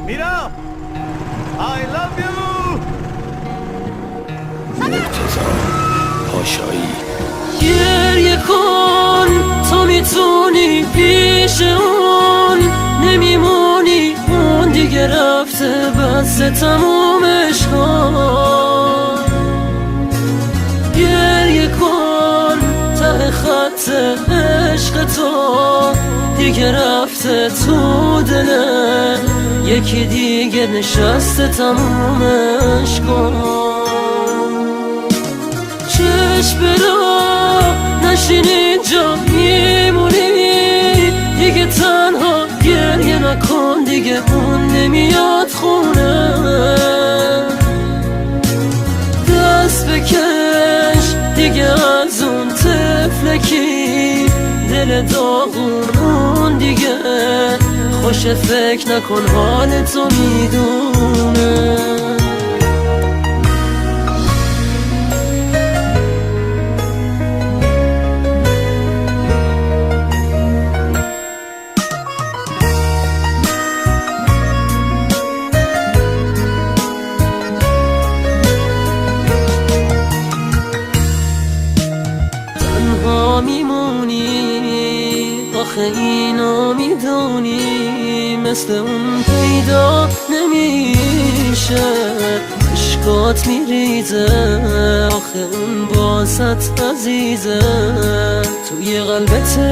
میرم. I love you. مرتضی پاشایی. گریه کن تو میتونی، پیش اون نمیمونی، اون دیگه رفته بس تمومش کن. گریه کن ته خط عشق تو دیگه رفته تو دله، یکی دیگه نشسته تمومش کن. چشم برا نشین اینجا میمونی، دیگه تنها گریه نکن، دیگه اون نمیاد خونه. دست بکش دیگه از اون طفلکی، دل داغون اون دیگه خوش، فکر نکن حال تو میدونه. میمونی آخه اینو میدونی، مثل اون پیدا نمیشه، اشکات میریزه آخه اون باست عزیزه توی قلبت.